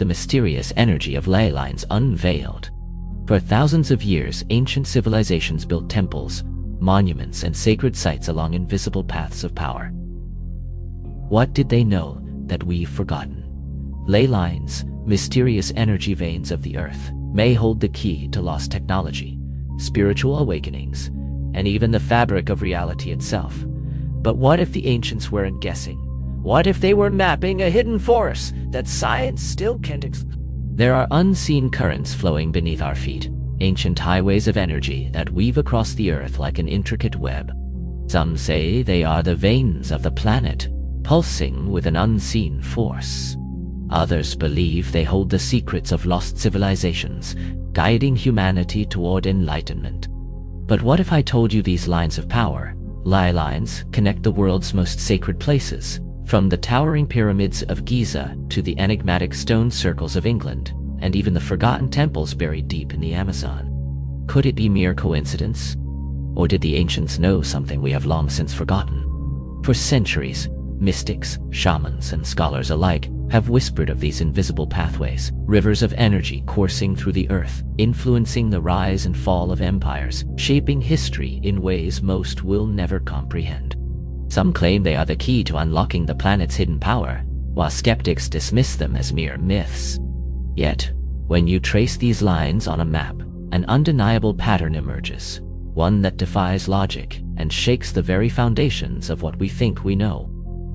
the mysterious energy of ley lines unveiled. For thousands of years, ancient civilizations built temples, monuments, and sacred sites along invisible paths of power. What did they know that we've forgotten? Ley lines, mysterious energy veins of the earth, may hold the key to lost technology, spiritual awakenings, and even the fabric of reality itself. But what if the ancients weren't guessing? What if they were mapping a hidden force that science still can't explain? There are unseen currents flowing beneath our feet, ancient highways of energy that weave across the earth like an intricate web. Some say they are the veins of the planet, pulsing with an unseen force. Others believe they hold the secrets of lost civilizations, guiding humanity toward enlightenment. But what if I told you these lines of power, ley lines, connect the world's most sacred places, from the towering pyramids of Giza to the enigmatic stone circles of England, and even the forgotten temples buried deep in the Amazon? Could it be mere coincidence? Or did the ancients know something we have long since forgotten? For centuries, mystics, shamans, and scholars alike have whispered of these invisible pathways, rivers of energy coursing through the earth, influencing the rise and fall of empires, shaping history in ways most will never comprehend. Some claim they are the key to unlocking the planet's hidden power, while skeptics dismiss them as mere myths. Yet, when you trace these lines on a map, an undeniable pattern emerges, one that defies logic and shakes the very foundations of what we think we know.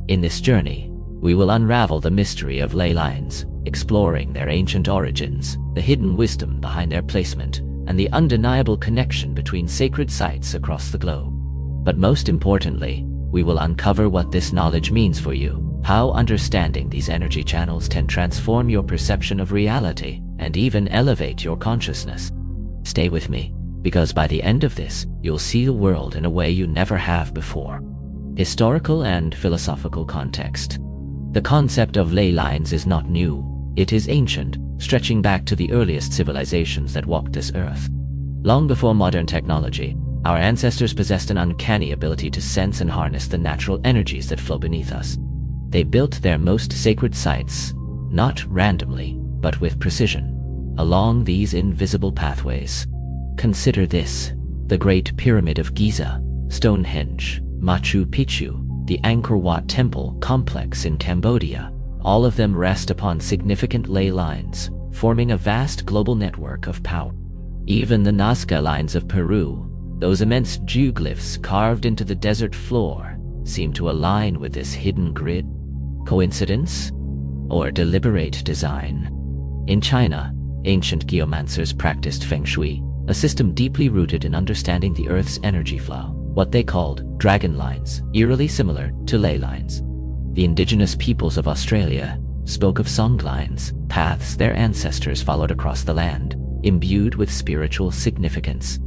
In this journey, we will unravel the mystery of ley lines, exploring their ancient origins, the hidden wisdom behind their placement, and the undeniable connection between sacred sites across the globe. But most importantly, we will uncover what this knowledge means for you, how understanding these energy channels can transform your perception of reality and even elevate your consciousness. Stay with me, because by the end of this, you'll see the world in a way you never have before. Historical and philosophical context. The concept of ley lines is not new. It is ancient, stretching back to the earliest civilizations that walked this earth. Long before modern technology, our ancestors possessed an uncanny ability to sense and harness the natural energies that flow beneath us. They built their most sacred sites, not randomly, but with precision, along these invisible pathways. Consider this: the Great Pyramid of Giza, Stonehenge, Machu Picchu, the Angkor Wat Temple complex in Cambodia. All of them rest upon significant ley lines, forming a vast global network of power. Even the Nazca lines of Peru, those immense geoglyphs carved into the desert floor, seem to align with this hidden grid. Coincidence? Or deliberate design? In China, ancient geomancers practiced feng shui, a system deeply rooted in understanding the Earth's energy flow, what they called dragon lines, eerily similar to ley lines. The indigenous peoples of Australia spoke of song lines, paths their ancestors followed across the land, imbued with spiritual significance.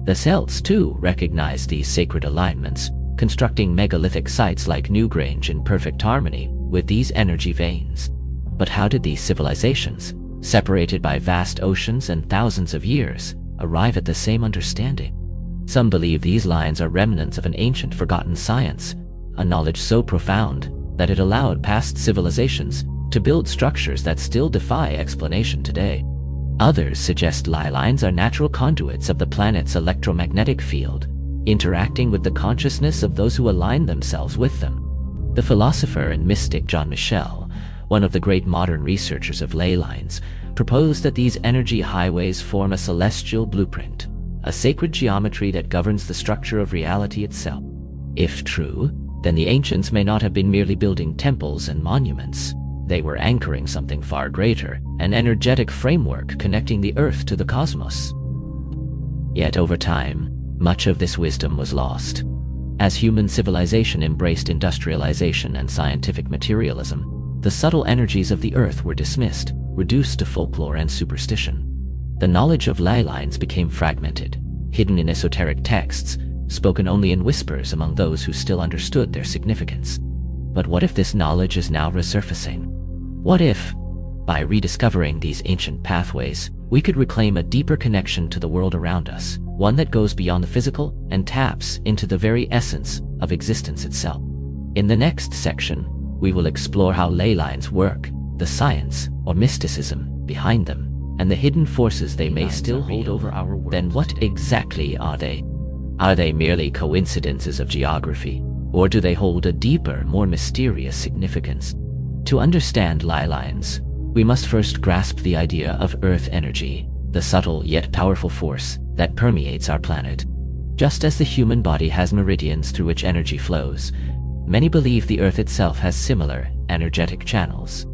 The Celts, too, recognized these sacred alignments, constructing megalithic sites like Newgrange in perfect harmony with these energy veins. But how did these civilizations, separated by vast oceans and thousands of years, arrive at the same understanding? Some believe these lines are remnants of an ancient forgotten science, a knowledge so profound that it allowed past civilizations to build structures that still defy explanation today. Others suggest ley lines are natural conduits of the planet's electromagnetic field, interacting with the consciousness of those who align themselves with them. The philosopher and mystic John Michel, one of the great modern researchers of ley lines, proposed that these energy highways form a celestial blueprint, a sacred geometry that governs the structure of reality itself. If true, then the ancients may not have been merely building temples and monuments. They were anchoring something far greater, an energetic framework connecting the earth to the cosmos. Yet over time, much of this wisdom was lost. As human civilization embraced industrialization and scientific materialism, the subtle energies of the earth were dismissed, reduced to folklore and superstition. The knowledge of ley lines became fragmented, hidden in esoteric texts, spoken only in whispers among those who still understood their significance. But what if this knowledge is now resurfacing? What if, by rediscovering these ancient pathways, we could reclaim a deeper connection to the world around us, one that goes beyond the physical and taps into the very essence of existence itself? In the next section, we will explore how ley lines work, the science, or mysticism behind them, and the hidden forces they may still hold over our world, then what exactly are they? Are they merely coincidences of geography, or do they hold a deeper, more mysterious significance? To understand ley lines, we must first grasp the idea of Earth energy, the subtle yet powerful force that permeates our planet. Just as the human body has meridians through which energy flows, many believe the Earth itself has similar energetic channels.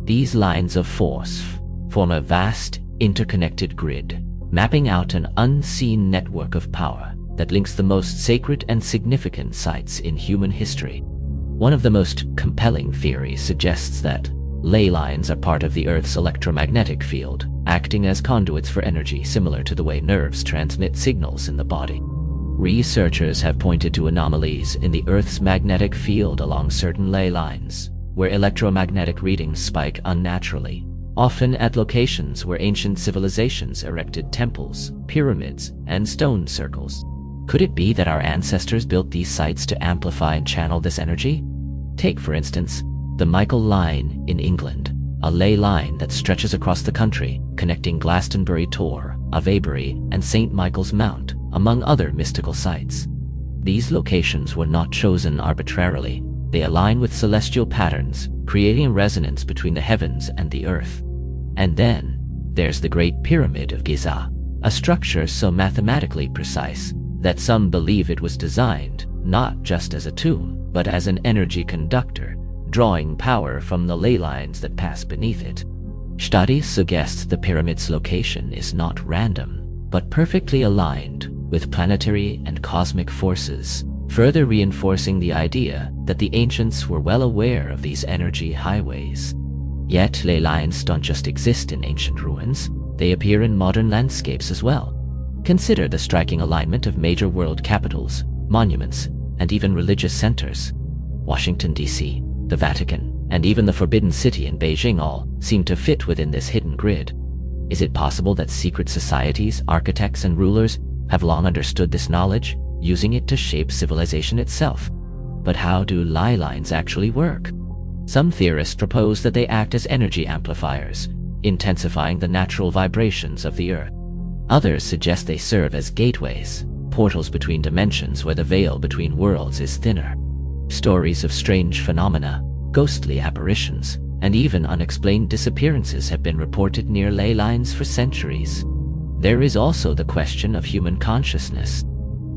These lines of force form a vast, interconnected grid, mapping out an unseen network of power that links the most sacred and significant sites in human history. One of the most compelling theories suggests that ley lines are part of the Earth's electromagnetic field, acting as conduits for energy similar to the way nerves transmit signals in the body. Researchers have pointed to anomalies in the Earth's magnetic field along certain ley lines, where electromagnetic readings spike unnaturally, often at locations where ancient civilizations erected temples, pyramids, and stone circles. Could it be that our ancestors built these sites to amplify and channel this energy? Take, for instance, the Michael Line in England, a ley line that stretches across the country, connecting Glastonbury Tor, Avebury, and St. Michael's Mount, among other mystical sites. These locations were not chosen arbitrarily. They align with celestial patterns, creating a resonance between the heavens and the earth. And then, there's the Great Pyramid of Giza, a structure so mathematically precise that some believe it was designed not just as a tomb, but as an energy conductor, drawing power from the ley lines that pass beneath it. Studies suggest the pyramid's location is not random, but perfectly aligned with planetary and cosmic forces, further reinforcing the idea that the ancients were well aware of these energy highways. Yet ley lines don't just exist in ancient ruins, they appear in modern landscapes as well. Consider the striking alignment of major world capitals, monuments, and even religious centers. Washington, D.C., the Vatican, and even the Forbidden City in Beijing all seem to fit within this hidden grid. Is it possible that secret societies, architects, and rulers have long understood this knowledge, using it to shape civilization itself? But how do ley lines actually work? Some theorists propose that they act as energy amplifiers, intensifying the natural vibrations of the Earth. Others suggest they serve as gateways, portals between dimensions where the veil between worlds is thinner. Stories of strange phenomena, ghostly apparitions, and even unexplained disappearances have been reported near ley lines for centuries. There is also the question of human consciousness.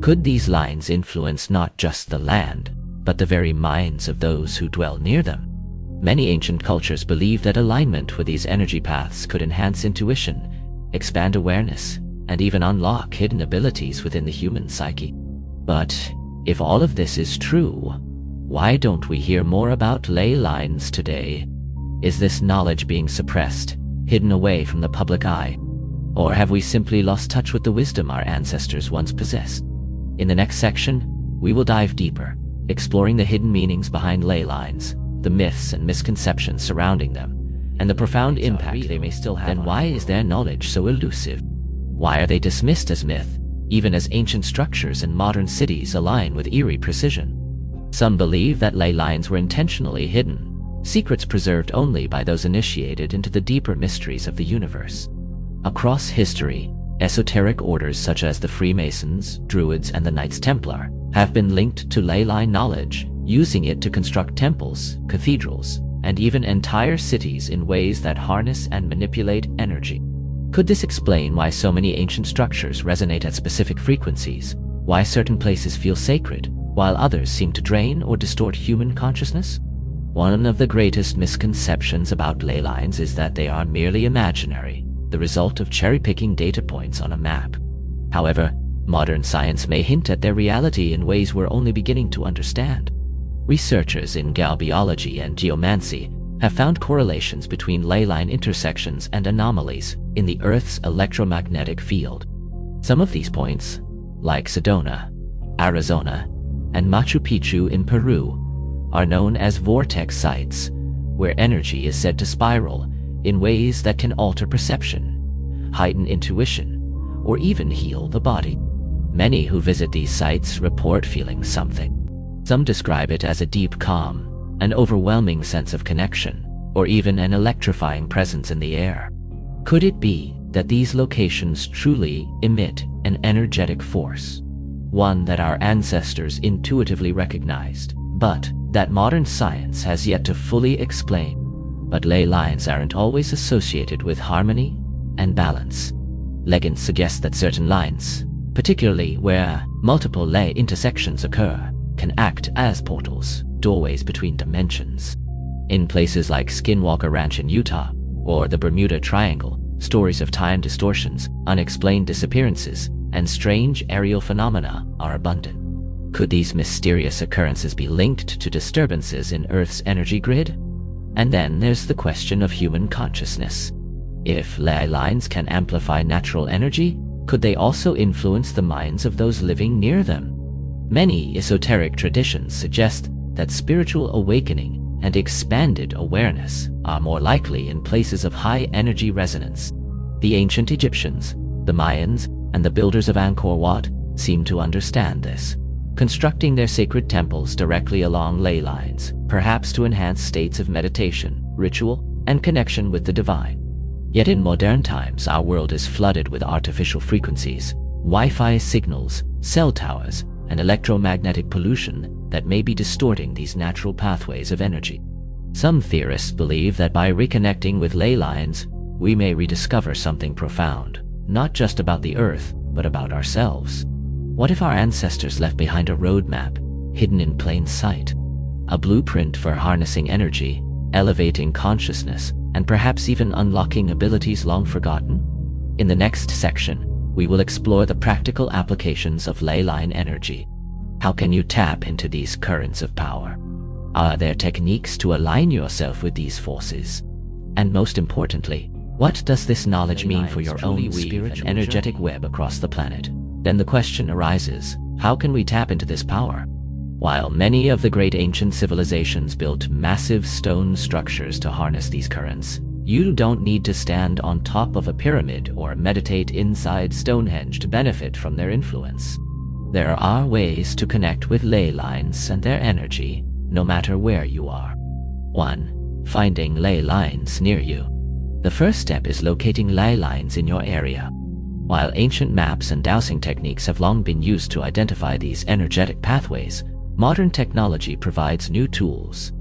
Could these lines influence not just the land, but the very minds of those who dwell near them? Many ancient cultures believed that alignment with these energy paths could enhance intuition, expand awareness, and even unlock hidden abilities within the human psyche. But if all of this is true, why don't we hear more about ley lines today? Is this knowledge being suppressed, hidden away from the public eye? Or have we simply lost touch with the wisdom our ancestors once possessed? In the next section, we will dive deeper, exploring the hidden meanings behind ley lines, the myths and misconceptions surrounding them, and the profound impact they may still have. Then why is their knowledge so elusive? Why are they dismissed as myth, even as ancient structures and modern cities align with eerie precision? Some believe that ley lines were intentionally hidden, secrets preserved only by those initiated into the deeper mysteries of the universe. Across history, esoteric orders such as the Freemasons, Druids, and the Knights Templar have been linked to ley line knowledge, using it to construct temples, cathedrals, and even entire cities in ways that harness and manipulate energy. Could this explain why so many ancient structures resonate at specific frequencies? Why certain places feel sacred, while others seem to drain or distort human consciousness? One of the greatest misconceptions about ley lines is that they are merely imaginary, the result of cherry-picking data points on a map. However, modern science may hint at their reality in ways we're only beginning to understand. Researchers in galbiology and geomancy have found correlations between ley line intersections and anomalies in the Earth's electromagnetic field. Some of these points, like Sedona, Arizona, and Machu Picchu in Peru, are known as vortex sites, where energy is said to spiral in ways that can alter perception, heighten intuition, or even heal the body. Many who visit these sites report feeling something. Some describe it as a deep calm, an overwhelming sense of connection, or even an electrifying presence in the air. Could it be that these locations truly emit an energetic force, one that our ancestors intuitively recognized, but that modern science has yet to fully explain? But ley lines aren't always associated with harmony and balance. Legends suggest that certain lines, particularly where multiple ley intersections occur, can act as portals, doorways between dimensions. In places like Skinwalker Ranch in Utah or the Bermuda Triangle, stories of time distortions, unexplained disappearances, and strange aerial phenomena are abundant. Could these mysterious occurrences be linked to disturbances in Earth's energy grid? And then there's the question of human consciousness. If ley lines can amplify natural energy, could they also influence the minds of those living near them? Many esoteric traditions suggest that spiritual awakening and expanded awareness are more likely in places of high energy resonance. The ancient Egyptians, the Mayans, and the builders of Angkor Wat seem to understand this, constructing their sacred temples directly along ley lines, perhaps to enhance states of meditation, ritual, and connection with the divine. Yet in modern times, our world is flooded with artificial frequencies, Wi-Fi signals, cell towers, and electromagnetic pollution that may be distorting these natural pathways of energy. Some theorists believe that by reconnecting with ley lines, we may rediscover something profound, not just about the Earth, but about ourselves. What if our ancestors left behind a roadmap, hidden in plain sight? A blueprint for harnessing energy, elevating consciousness, and perhaps even unlocking abilities long forgotten? In the next section, we will explore the practical applications of ley line energy. How can you tap into these currents of power? Are there techniques to align yourself with these forces? And most importantly, what does this knowledge mean for your own spiritual energetic web across the planet? Then the question arises, how can we tap into this power? While many of the great ancient civilizations built massive stone structures to harness these currents, you don't need to stand on top of a pyramid or meditate inside Stonehenge to benefit from their influence. There are ways to connect with ley lines and their energy, no matter where you are. 1. Finding ley lines near you. The first step is locating ley lines in your area. While ancient maps and dowsing techniques have long been used to identify these energetic pathways, modern technology provides new tools.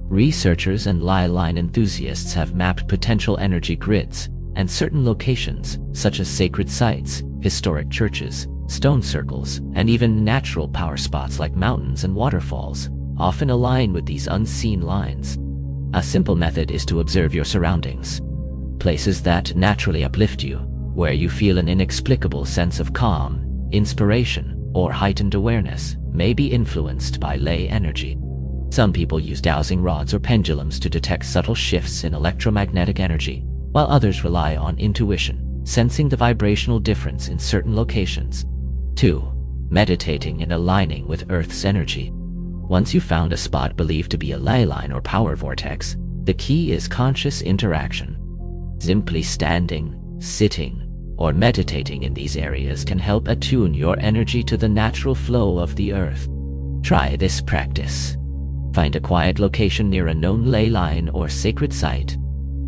Researchers and ley line enthusiasts have mapped potential energy grids, and certain locations, such as sacred sites, historic churches, stone circles, and even natural power spots like mountains and waterfalls, often align with these unseen lines. A simple method is to observe your surroundings. Places that naturally uplift you, where you feel an inexplicable sense of calm, inspiration, or heightened awareness, may be influenced by ley energy. Some people use dowsing rods or pendulums to detect subtle shifts in electromagnetic energy, while others rely on intuition, sensing the vibrational difference in certain locations. 2. Meditating and aligning with Earth's energy. Once you've found a spot believed to be a ley line or power vortex, the key is conscious interaction. Simply standing, sitting, or meditating in these areas can help attune your energy to the natural flow of the Earth. Try this practice. Find a quiet location near a known ley line or sacred site.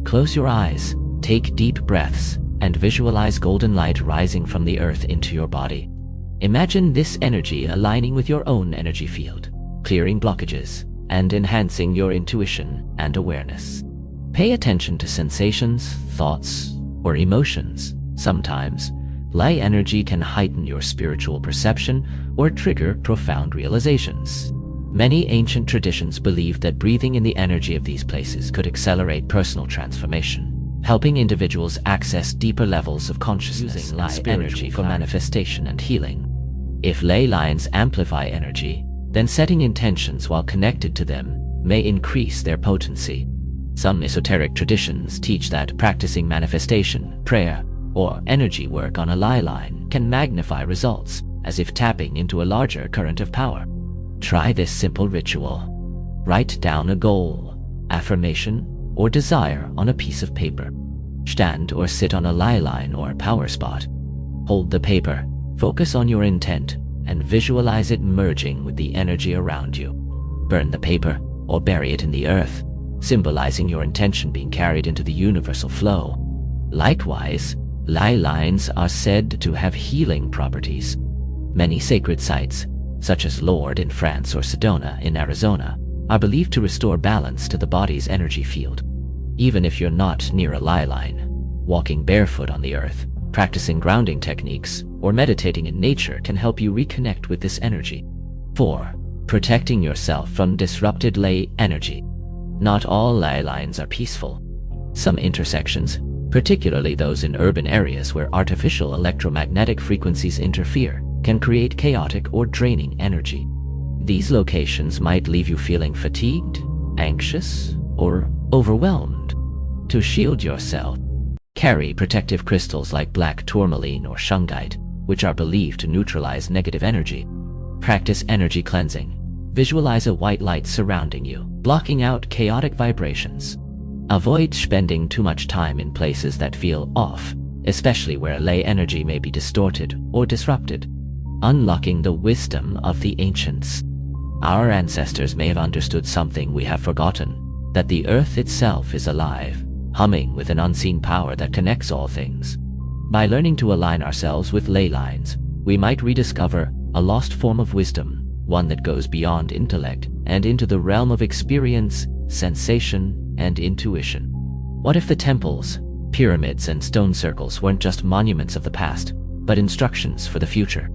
Close your eyes, take deep breaths, and visualize golden light rising from the Earth into your body. Imagine this energy aligning with your own energy field, clearing blockages, and enhancing your intuition and awareness. Pay attention to sensations, thoughts, or emotions. Sometimes, ley energy can heighten your spiritual perception or trigger profound realizations. Many ancient traditions believed that breathing in the energy of these places could accelerate personal transformation, helping individuals access deeper levels of consciousness and spiritual for manifestation and healing. If ley lines amplify energy, then setting intentions while connected to them may increase their potency. Some esoteric traditions teach that practicing manifestation, prayer, or energy work on a ley line can magnify results, as if tapping into a larger current of power. Try this simple ritual. Write down a goal, affirmation, or desire on a piece of paper. Stand or sit on a ley line or power spot. Hold the paper, focus on your intent, and visualize it merging with the energy around you. Burn the paper or bury it in the earth, symbolizing your intention being carried into the universal flow. Likewise, ley lines are said to have healing properties. Many sacred sites, such as Lourdes in France or Sedona in Arizona, are believed to restore balance to the body's energy field. Even if you're not near a ley line, walking barefoot on the earth, practicing grounding techniques, or meditating in nature can help you reconnect with this energy. 4. Protecting yourself from disrupted ley energy. Not all ley lines are peaceful. Some intersections, particularly those in urban areas where artificial electromagnetic frequencies interfere, can create chaotic or draining energy. These locations might leave you feeling fatigued, anxious, or overwhelmed. To shield yourself, carry protective crystals like black tourmaline or shungite, which are believed to neutralize negative energy. Practice energy cleansing. Visualize a white light surrounding you, blocking out chaotic vibrations. Avoid spending too much time in places that feel off, especially where ley energy may be distorted or disrupted. Unlocking the wisdom of the ancients. Our ancestors may have understood something we have forgotten, that the earth itself is alive, humming with an unseen power that connects all things. By learning to align ourselves with ley lines, we might rediscover a lost form of wisdom, one that goes beyond intellect and into the realm of experience, sensation, and intuition. What if the temples, pyramids, and stone circles weren't just monuments of the past, but instructions for the future?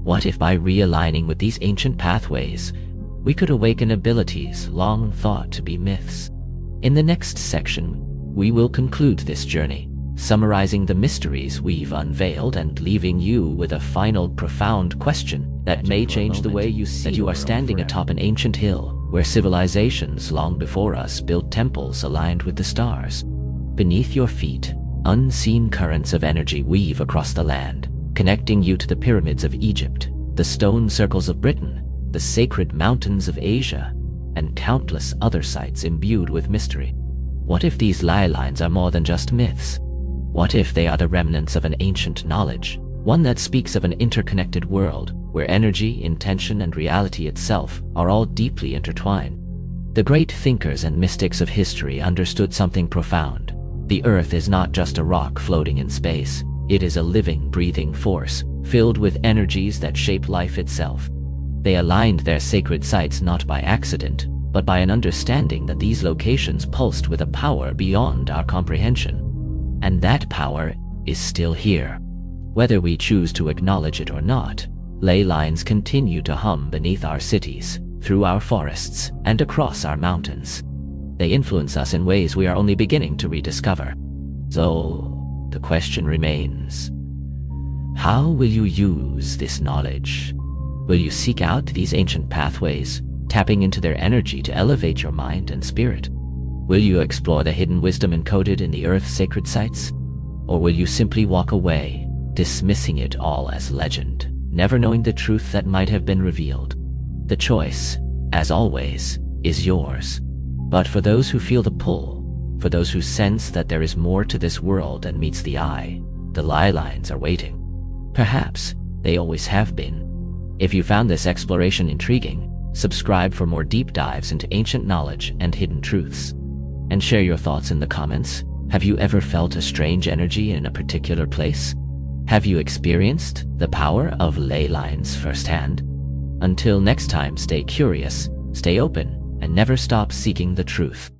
What if by realigning with these ancient pathways, we could awaken abilities long thought to be myths? In the next section, we will conclude this journey, summarizing the mysteries we've unveiled and leaving you with a final profound question that may change the way you see. That you are standing atop an ancient hill where civilizations long before us built temples aligned with the stars. Beneath your feet, unseen currents of energy weave across the land, connecting you to the pyramids of Egypt, the stone circles of Britain, the sacred mountains of Asia, and countless other sites imbued with mystery. What if these ley lines are more than just myths? What if they are the remnants of an ancient knowledge, one that speaks of an interconnected world where energy, intention, and reality itself are all deeply intertwined? The great thinkers and mystics of history understood something profound. The earth is not just a rock floating in space. It is a living, breathing force, filled with energies that shape life itself. They aligned their sacred sites not by accident, but by an understanding that these locations pulsed with a power beyond our comprehension. And that power is still here. Whether we choose to acknowledge it or not, ley lines continue to hum beneath our cities, through our forests, and across our mountains. They influence us in ways we are only beginning to rediscover. So, the question remains, how will you use this knowledge? Will you seek out these ancient pathways, tapping into their energy to elevate your mind and spirit? Will you explore the hidden wisdom encoded in the Earth's sacred sites? Or will you simply walk away, dismissing it all as legend, never knowing the truth that might have been revealed? The choice, as always, is yours. But for those who feel the pull, for those who sense that there is more to this world than meets the eye, the ley lines are waiting. Perhaps they always have been. If you found this exploration intriguing, subscribe for more deep dives into ancient knowledge and hidden truths. And share your thoughts in the comments. Have you ever felt a strange energy in a particular place? Have you experienced the power of ley lines firsthand? Until next time, stay curious, stay open, and never stop seeking the truth.